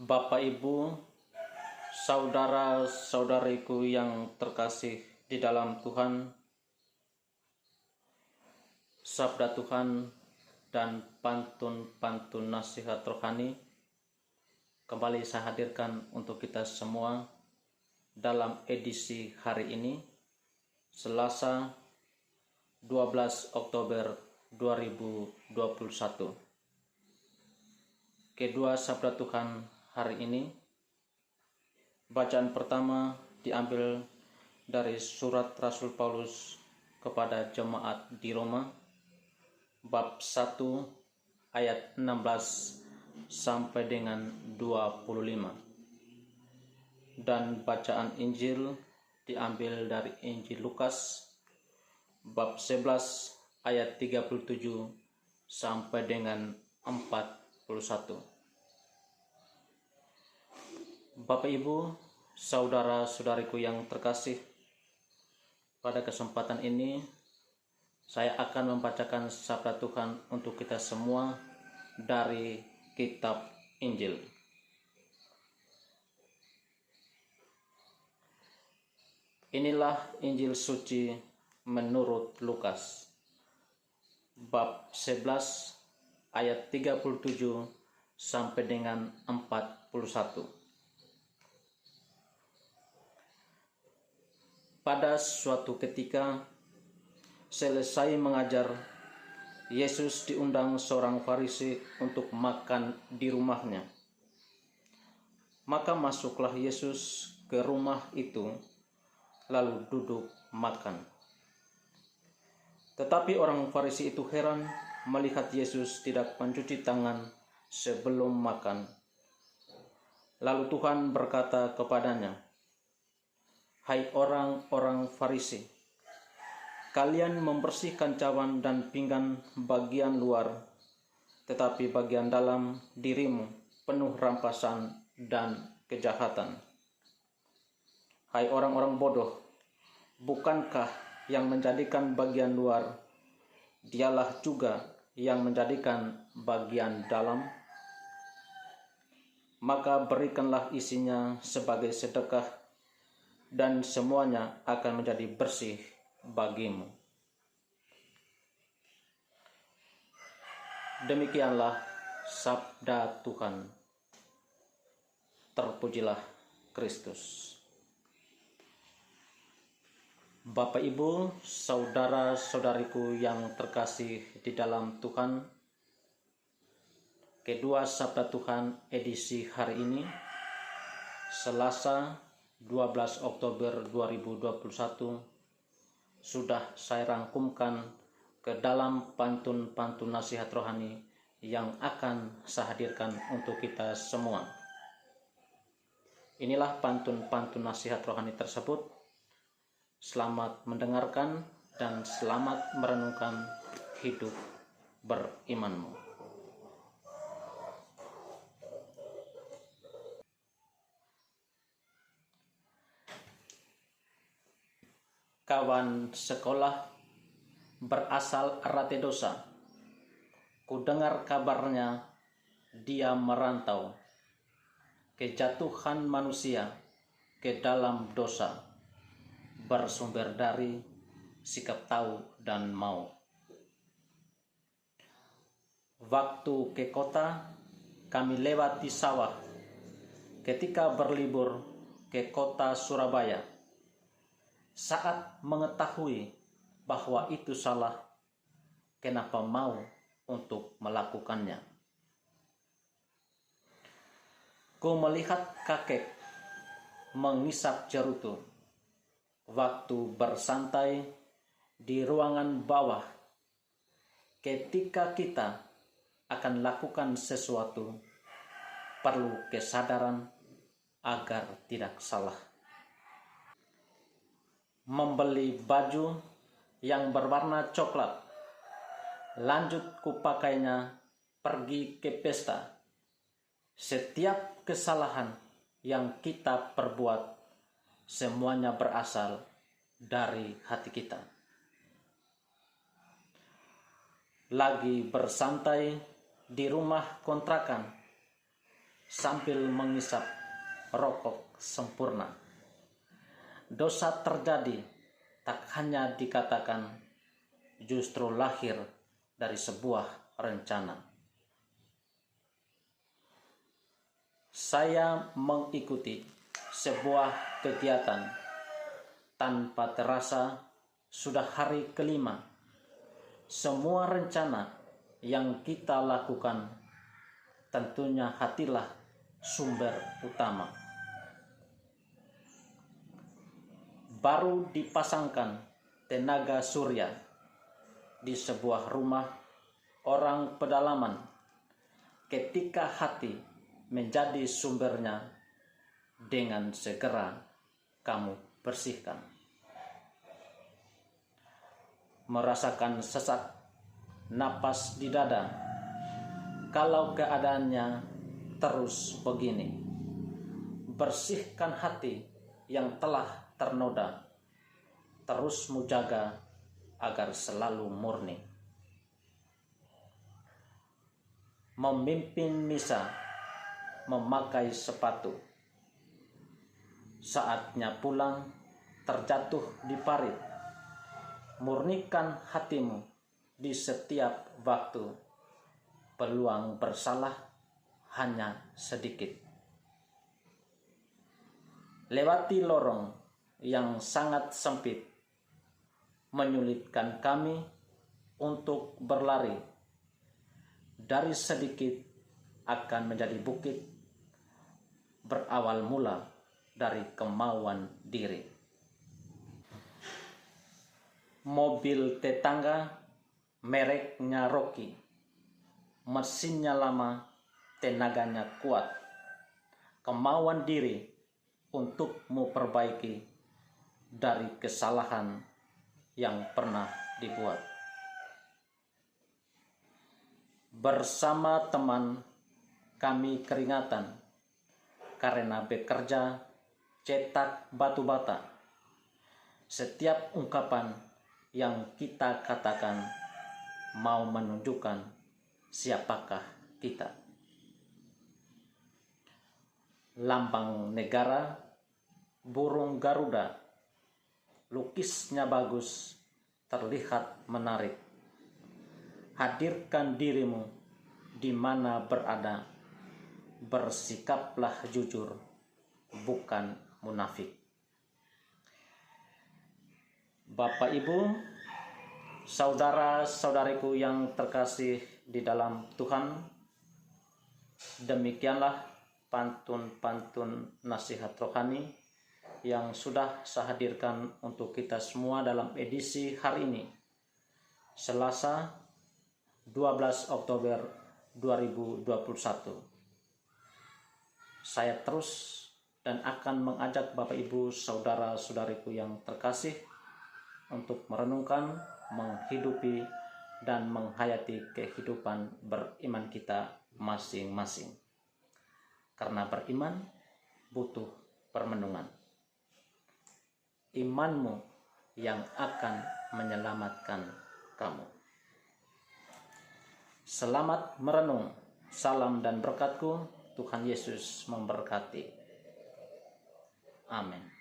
Bapak, Ibu, saudara-saudariku yang terkasih di dalam Tuhan, sabda Tuhan dan pantun-pantun nasihat rohani kembali saya hadirkan untuk kita semua dalam edisi hari ini, Selasa 12 Oktober 2021. Kedua sabda Tuhan hari ini, bacaan pertama diambil dari surat Rasul Paulus kepada jemaat di Roma, bab 1 ayat 16 sampai dengan 25. Dan bacaan Injil diambil dari Injil Lukas, bab 11 ayat 37 sampai dengan 41. Bapak, Ibu, saudara-saudariku yang terkasih, pada kesempatan ini saya akan membacakan sabda Tuhan untuk kita semua dari kitab Injil. Inilah Injil suci menurut Lukas, bab 11 ayat 37 sampai dengan 41. Pada suatu ketika, selesai mengajar, Yesus diundang seorang Farisi untuk makan di rumahnya. Maka masuklah Yesus ke rumah itu, lalu duduk makan. Tetapi orang Farisi itu heran melihat Yesus tidak mencuci tangan sebelum makan. Lalu Tuhan berkata kepadanya, "Hai orang-orang Farisi, kalian membersihkan cawan dan pinggan bagian luar, tetapi bagian dalam dirimu penuh rampasan dan kejahatan. Hai orang-orang bodoh, bukankah yang menjadikan bagian luar, dialah juga yang menjadikan bagian dalam? Maka berikanlah isinya sebagai sedekah, dan semuanya akan menjadi bersih bagimu." Demikianlah sabda Tuhan. Terpujilah Kristus. Bapak, Ibu, saudara-saudariku yang terkasih di dalam Tuhan, kedua sabda Tuhan edisi hari ini, Selasa 12 Oktober 2021, sudah saya rangkumkan ke dalam pantun-pantun nasihat rohani yang akan saya hadirkan untuk kita semua. Inilah pantun-pantun nasihat rohani tersebut. Selamat mendengarkan dan selamat merenungkan hidup berimanmu. Kawan sekolah berasal Rate Dosa. Ku dengar kabarnya dia merantau. Kejatuhan manusia ke dalam dosa bersumber dari sikap tahu dan mau. Waktu ke kota, kami lewati sawah. Ketika berlibur ke kota Surabaya, saat mengetahui bahwa itu salah, kenapa mau untuk melakukannya? Ku melihat kakek mengisap cerutu waktu bersantai di ruangan bawah. Ketika kita akan lakukan sesuatu, perlu kesadaran agar tidak salah. Membeli baju yang berwarna coklat, lanjut kupakainya pergi ke pesta. Setiap kesalahan yang kita perbuat, semuanya berasal dari hati kita. Lagi bersantai di rumah kontrakan, sambil mengisap rokok sempurna. Dosa terjadi tak hanya dikatakan, justru lahir dari sebuah rencana. Saya mengikuti sebuah kegiatan tanpa terasa sudah hari kelima. Semua rencana yang kita lakukan tentunya hatilah sumber utama. Baru dipasangkan tenaga surya di sebuah rumah orang pedalaman. Ketika hati menjadi sumbernya, dengan segera kamu bersihkan. Merasakan sesak napas di dada, kalau keadaannya terus begini, bersihkan hati yang telah ternoda, terus mujaga agar selalu murni. Memimpin misa, memakai sepatu, saatnya pulang terjatuh di parit. Murnikan hatimu di setiap waktu, peluang bersalah hanya sedikit. Lewati lorong yang sangat sempit, menyulitkan kami untuk berlari. Dari sedikit akan menjadi bukit, berawal mula dari kemauan diri. Mobil tetangga mereknya Rocky, mesinnya lama, tenaganya kuat. Kemauan diri untuk memperbaiki dari kesalahan yang pernah dibuat. Bersama teman kami keringatan karena bekerja cetak batu bata. Setiap ungkapan yang kita katakan mau menunjukkan siapakah kita. Lambang negara, burung Garuda, lukisnya bagus, terlihat menarik. Hadirkan dirimu di mana berada, bersikaplah jujur, bukan munafik. Bapak, Ibu, saudara-saudariku yang terkasih di dalam Tuhan, demikianlah pantun-pantun nasihat rohani yang sudah saya hadirkan untuk kita semua dalam edisi hari ini, Selasa 12 Oktober 2021. Saya terus dan akan mengajak Bapak Ibu saudara-saudariku yang terkasih untuk merenungkan, menghidupi, dan menghayati kehidupan beriman kita masing-masing. Karena beriman butuh permenungan. Imanmu yang akan menyelamatkan kamu. Selamat merenung. Salam dan berkatku. Tuhan Yesus memberkati. Amin.